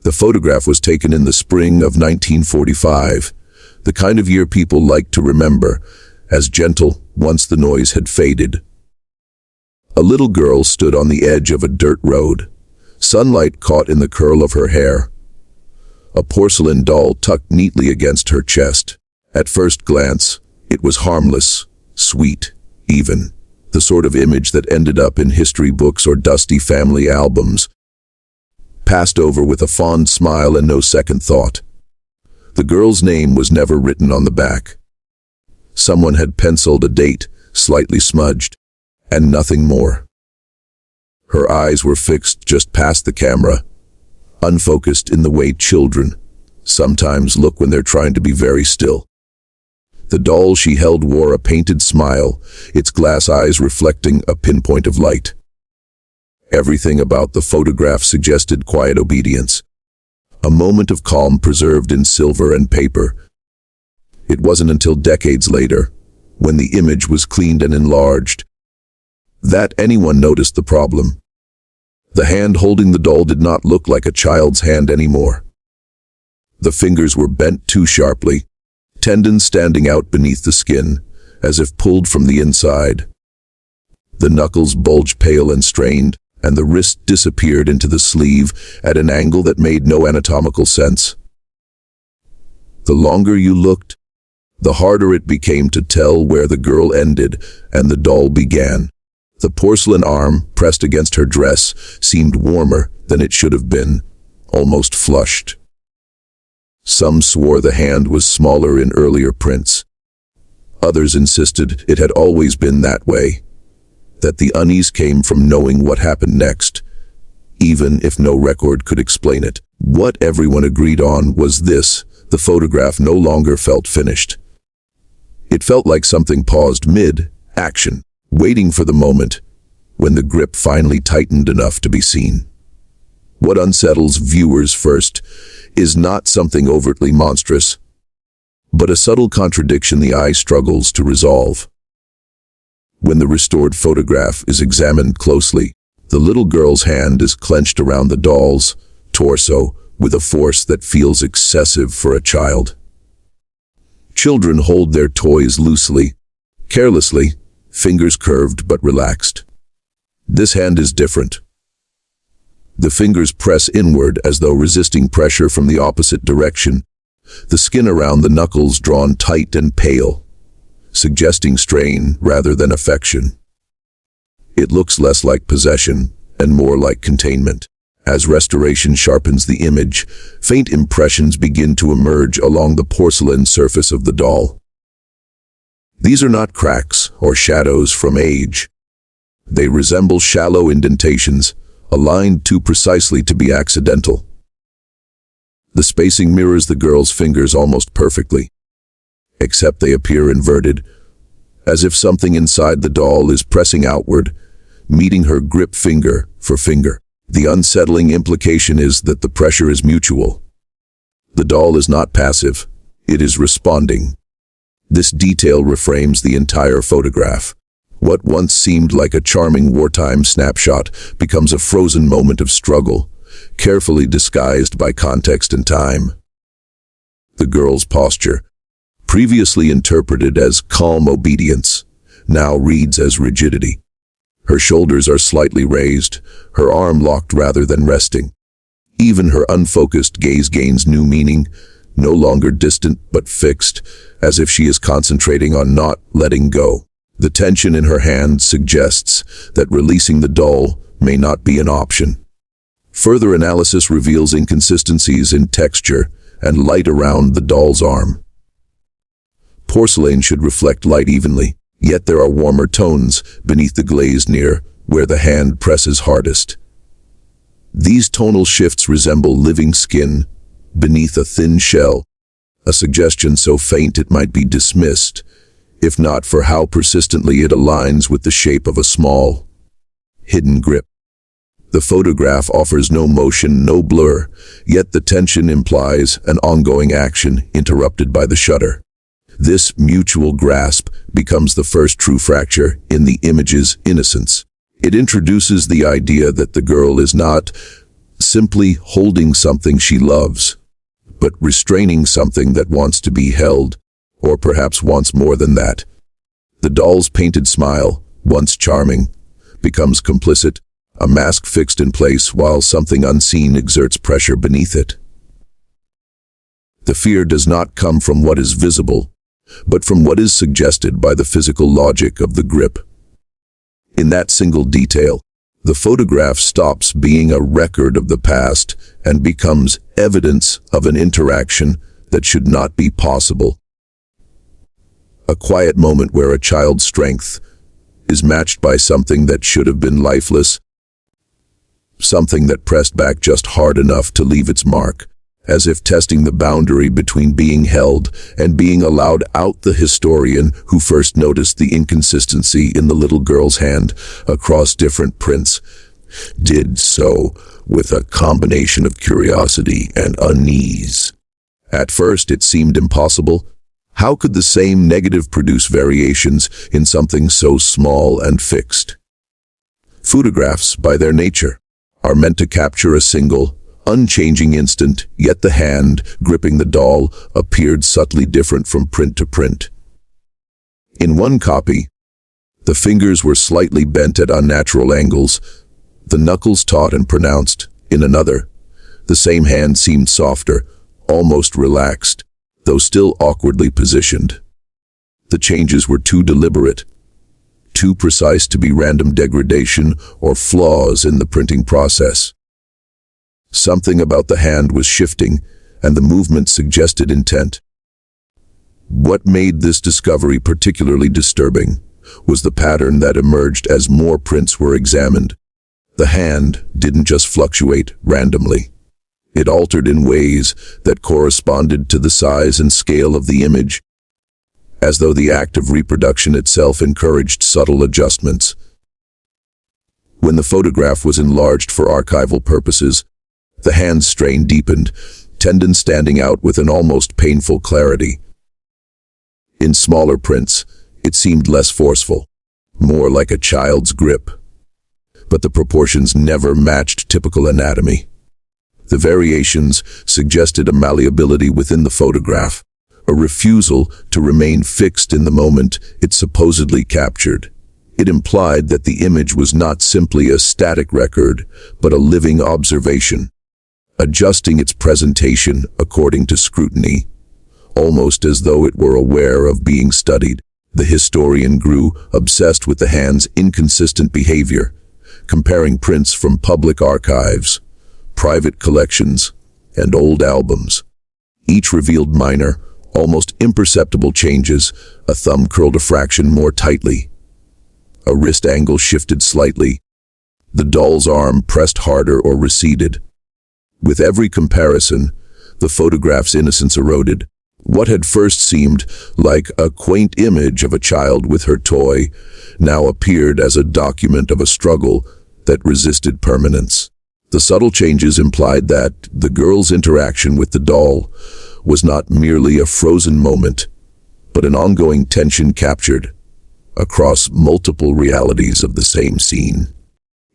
The photograph was taken in the spring of 1945, the kind of year people like to remember, as gentle once the noise had faded. A little girl stood on the edge of a dirt road, sunlight caught in the curl of her hair. A porcelain doll tucked neatly against her chest. At first glance, it was harmless, sweet, even, the sort of image that ended up in history books or dusty family albums, passed over with a fond smile and no second thought. The girl's name was never written on the back. Someone had penciled a date, slightly smudged, and nothing more. Her eyes were fixed just past the camera, unfocused in the way children sometimes look when they're trying to be very still. The doll she held wore a painted smile, its glass eyes reflecting a pinpoint of light. Everything about the photograph suggested quiet obedience, a moment of calm preserved in silver and paper. It wasn't until decades later, when the image was cleaned and enlarged, that anyone noticed the problem. The hand holding the doll did not look like a child's hand anymore. The fingers were bent too sharply, tendons standing out beneath the skin, as if pulled from the inside. The knuckles bulged pale and strained, and the wrist disappeared into the sleeve at an angle that made no anatomical sense. The longer you looked, the harder it became to tell where the girl ended and the doll began. The porcelain arm, pressed against her dress, seemed warmer than it should have been, almost flushed. Some swore the hand was smaller in earlier prints. Others insisted it had always been that way, that the unease came from knowing what happened next, even if no record could explain it. What everyone agreed on was this: the photograph no longer felt finished. It felt like something paused mid-action, waiting for the moment when the grip finally tightened enough to be seen. What unsettles viewers first is not something overtly monstrous, but a subtle contradiction the eye struggles to resolve. When the restored photograph is examined closely, the little girl's hand is clenched around the doll's torso with a force that feels excessive for a child. Children hold their toys loosely, carelessly, fingers curved but relaxed. This hand is different. The fingers press inward as though resisting pressure from the opposite direction, the skin around the knuckles drawn tight and pale, suggesting strain rather than affection. It looks less like possession and more like containment. As restoration sharpens the image, faint impressions begin to emerge along the porcelain surface of the doll. These are not cracks or shadows from age. They resemble shallow indentations, aligned too precisely to be accidental. The spacing mirrors the girl's fingers almost perfectly, except they appear inverted, as if something inside the doll is pressing outward, meeting her grip finger for finger. The unsettling implication is that the pressure is mutual. The doll is not passive, it is responding. This detail reframes the entire photograph. What once seemed like a charming wartime snapshot becomes a frozen moment of struggle, carefully disguised by context and time. The girl's posture, previously interpreted as calm obedience, now reads as rigidity. Her shoulders are slightly raised, her arm locked rather than resting. Even her unfocused gaze gains new meaning, no longer distant but fixed, as if she is concentrating on not letting go. The tension in her hand suggests that releasing the doll may not be an option. Further analysis reveals inconsistencies in texture and light around the doll's arm. Porcelain should reflect light evenly, yet there are warmer tones beneath the glaze near where the hand presses hardest. These tonal shifts resemble living skin beneath a thin shell, a suggestion so faint it might be dismissed, if not for how persistently it aligns with the shape of a small, hidden grip. The photograph offers no motion, no blur, yet the tension implies an ongoing action interrupted by the shutter. This mutual grasp becomes the first true fracture in the image's innocence. It introduces the idea that the girl is not simply holding something she loves, but restraining something that wants to be held, or perhaps wants more than that. The doll's painted smile, once charming, becomes complicit, a mask fixed in place while something unseen exerts pressure beneath it. The fear does not come from what is visible, but from what is suggested by the physical logic of the grip. In that single detail, the photograph stops being a record of the past and becomes evidence of an interaction that should not be possible. A quiet moment where a child's strength is matched by something that should have been lifeless, something that pressed back just hard enough to leave its mark, as if testing the boundary between being held and being allowed out. The historian who first noticed the inconsistency in the little girl's hand across different prints did so with a combination of curiosity and unease. At first it seemed impossible. How could the same negative produce variations in something so small and fixed? Photographs, by their nature, are meant to capture a single, unchanging instant, yet the hand gripping the doll appeared subtly different from print to print. In one copy, the fingers were slightly bent at unnatural angles, the knuckles taut and pronounced. In another, the same hand seemed softer, almost relaxed, though still awkwardly positioned. The changes were too deliberate, too precise to be random degradation or flaws in the printing process. Something about the hand was shifting, and the movement suggested intent. What made this discovery particularly disturbing was the pattern that emerged as more prints were examined. The hand didn't just fluctuate randomly. It altered in ways that corresponded to the size and scale of the image, as though the act of reproduction itself encouraged subtle adjustments. When the photograph was enlarged for archival purposes, the hand's strain deepened, tendons standing out with an almost painful clarity. In smaller prints, it seemed less forceful, more like a child's grip. But the proportions never matched typical anatomy. The variations suggested a malleability within the photograph, a refusal to remain fixed in the moment it supposedly captured. It implied that the image was not simply a static record, but a living observation, adjusting its presentation according to scrutiny, almost as though it were aware of being studied. The historian grew obsessed with the hand's inconsistent behavior, comparing prints from public archives, private collections, and old albums. Each revealed minor, almost imperceptible changes. A thumb curled a fraction more tightly. A wrist angle shifted slightly. The doll's arm pressed harder or receded. With every comparison, the photograph's innocence eroded. What had first seemed like a quaint image of a child with her toy now appeared as a document of a struggle that resisted permanence. The subtle changes implied that the girl's interaction with the doll was not merely a frozen moment, but an ongoing tension captured across multiple realities of the same scene.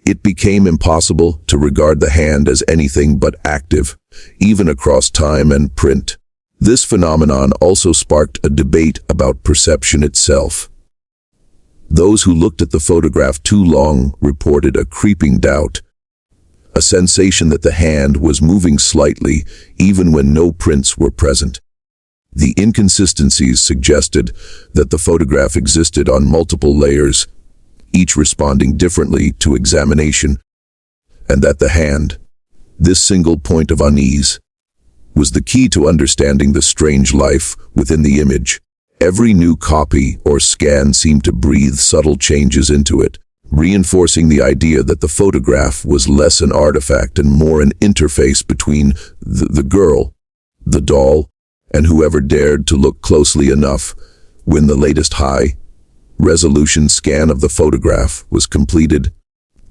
It became impossible to regard the hand as anything but active, even across time and print. This phenomenon also sparked a debate about perception itself. Those who looked at the photograph too long reported a creeping doubt, a sensation that the hand was moving slightly even when no prints were present. The inconsistencies suggested that the photograph existed on multiple layers, each responding differently to examination, and that the hand, this single point of unease, was the key to understanding the strange life within the image. Every new copy or scan seemed to breathe subtle changes into it, reinforcing the idea that the photograph was less an artifact and more an interface between the girl, the doll, and whoever dared to look closely enough. When the latest high-resolution scan of the photograph was completed,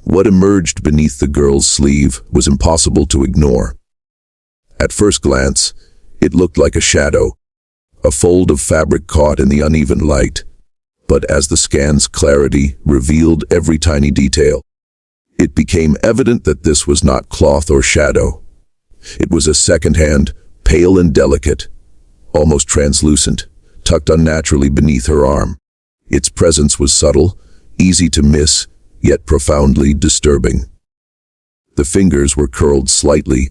what emerged beneath the girl's sleeve was impossible to ignore. At first glance, it looked like a shadow, a fold of fabric caught in the uneven light. But as the scan's clarity revealed every tiny detail, It became evident that this was not cloth or shadow. It was a second hand, pale and delicate, almost translucent, tucked unnaturally beneath her arm. Its presence was subtle, easy to miss, yet profoundly disturbing. The fingers were curled slightly,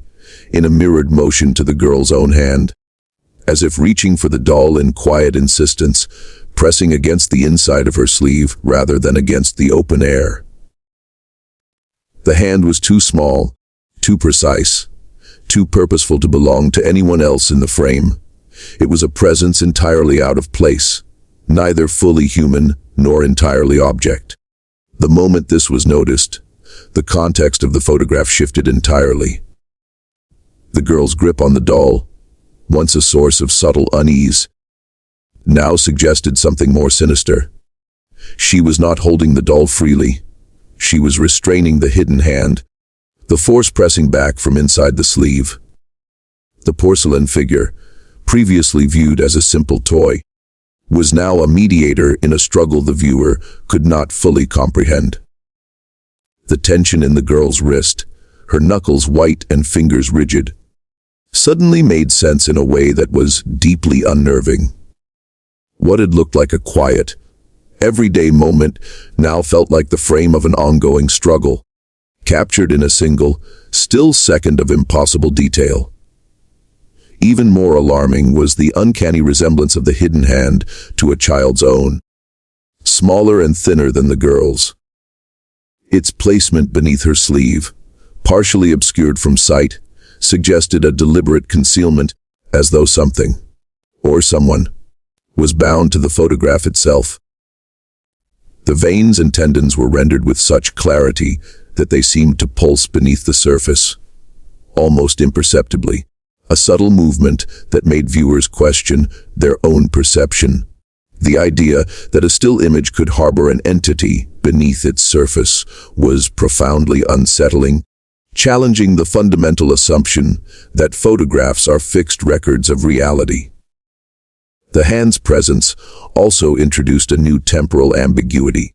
in a mirrored motion to the girl's own hand, as if reaching for the doll in quiet insistence, pressing against the inside of her sleeve rather than against the open air. The hand was too small, too precise, too purposeful to belong to anyone else in the frame. It was a presence entirely out of place, neither fully human nor entirely object. The moment this was noticed, the context of the photograph shifted entirely. The girl's grip on the doll, once a source of subtle unease, now suggested something more sinister. She was not holding the doll freely. She was restraining the hidden hand, the force pressing back from inside the sleeve. The porcelain figure, previously viewed as a simple toy, was now a mediator in a struggle the viewer could not fully comprehend. The tension in the girl's wrist, her knuckles white and fingers rigid, suddenly made sense in a way that was deeply unnerving. What had looked like a quiet, everyday moment now felt like the frame of an ongoing struggle, captured in a single, still second of impossible detail. Even more alarming was the uncanny resemblance of the hidden hand to a child's own, smaller and thinner than the girl's. Its placement beneath her sleeve, partially obscured from sight, suggested a deliberate concealment, as though something, or someone, was bound to the photograph itself. The veins and tendons were rendered with such clarity that they seemed to pulse beneath the surface, almost imperceptibly, a subtle movement that made viewers question their own perception. The idea that a still image could harbor an entity beneath its surface was profoundly unsettling, challenging the fundamental assumption that photographs are fixed records of reality. The hand's presence also introduced a new temporal ambiguity.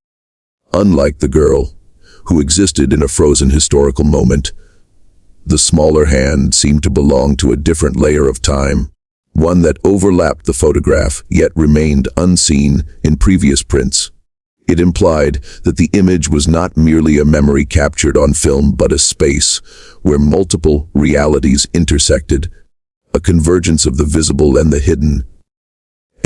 Unlike the girl, who existed in a frozen historical moment, the smaller hand seemed to belong to a different layer of time, one that overlapped the photograph yet remained unseen in previous prints. It implied that the image was not merely a memory captured on film but a space where multiple realities intersected, a convergence of the visible and the hidden.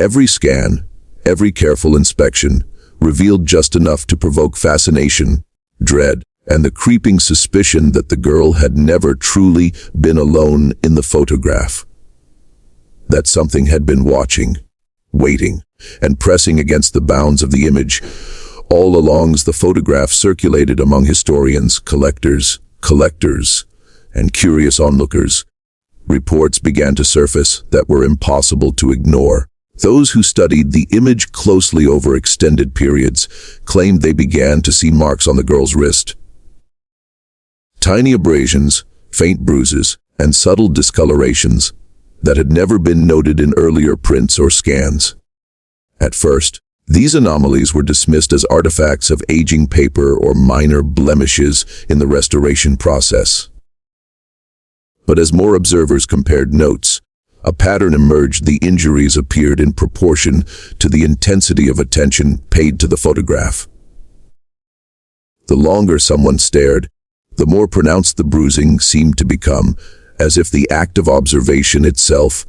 Every scan, every careful inspection, revealed just enough to provoke fascination, dread, and the creeping suspicion that the girl had never truly been alone in the photograph. That something had been watching, waiting, and pressing against the bounds of the image. All along the photograph circulated among historians, collectors, and curious onlookers. Reports began to surface that were impossible to ignore. Those who studied the image closely over extended periods claimed they began to see marks on the girl's wrist. Tiny abrasions, faint bruises, and subtle discolorations that had never been noted in earlier prints or scans. At first, these anomalies were dismissed as artifacts of aging paper or minor blemishes in the restoration process. But as more observers compared notes, a pattern emerged. The injuries appeared in proportion to the intensity of attention paid to the photograph. The longer someone stared, the more pronounced the bruising seemed to become, as if the act of observation itself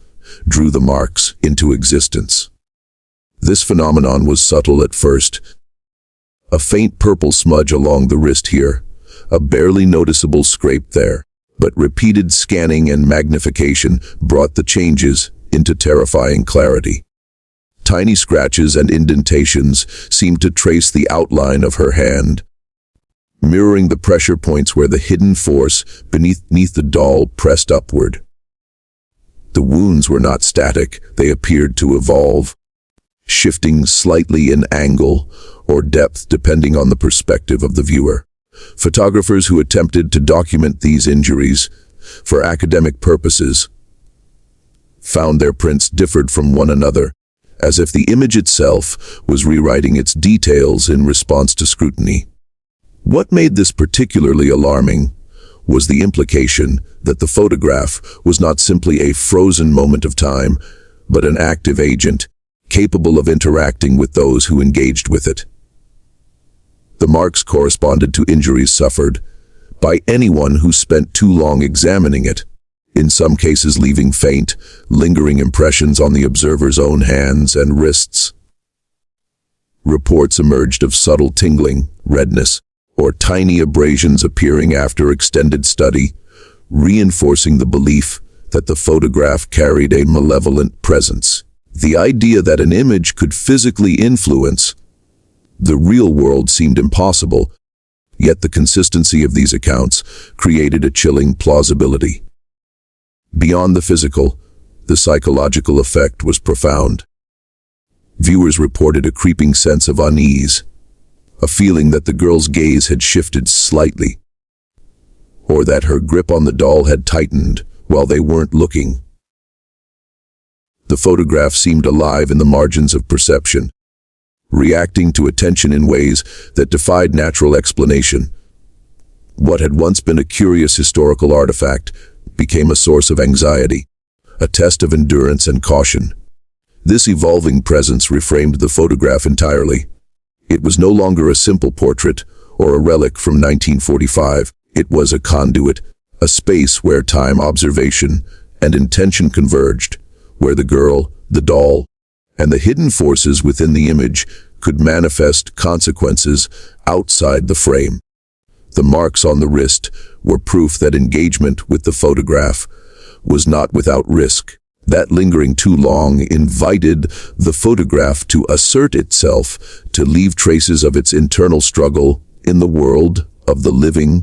drew the marks into existence. This phenomenon was subtle at first. A faint purple smudge along the wrist here, a barely noticeable scrape there, but repeated scanning and magnification brought the changes into terrifying clarity. Tiny scratches and indentations seemed to trace the outline of her hand, mirroring the pressure points where the hidden force beneath the doll pressed upward. The wounds were not static, they appeared to evolve, shifting slightly in angle or depth depending on the perspective of the viewer. Photographers who attempted to document these injuries for academic purposes found their prints differed from one another, as if the image itself was rewriting its details in response to scrutiny. What made this particularly alarming was the implication that the photograph was not simply a frozen moment of time, but an active agent, capable of interacting with those who engaged with it. The marks corresponded to injuries suffered by anyone who spent too long examining it, in some cases leaving faint, lingering impressions on the observer's own hands and wrists. Reports emerged of subtle tingling, redness, or tiny abrasions appearing after extended study, reinforcing the belief that the photograph carried a malevolent presence. The idea that an image could physically influence the real world seemed impossible, yet the consistency of these accounts created a chilling plausibility. Beyond the physical, the psychological effect was profound. Viewers reported a creeping sense of unease, a feeling that the girl's gaze had shifted slightly, or that her grip on the doll had tightened while they weren't looking. The photograph seemed alive in the margins of perception, reacting to attention in ways that defied natural explanation. What had once been a curious historical artifact became a source of anxiety, a test of endurance and caution. This evolving presence reframed the photograph entirely. It was no longer a simple portrait or a relic from 1945. It was a conduit, a space where time, observation, and intention converged, where the girl, the doll, and the hidden forces within the image could manifest consequences outside the frame. The marks on the wrist were proof that engagement with the photograph was not without risk. That lingering too long invited the photograph to assert itself, to leave traces of its internal struggle in the world of the living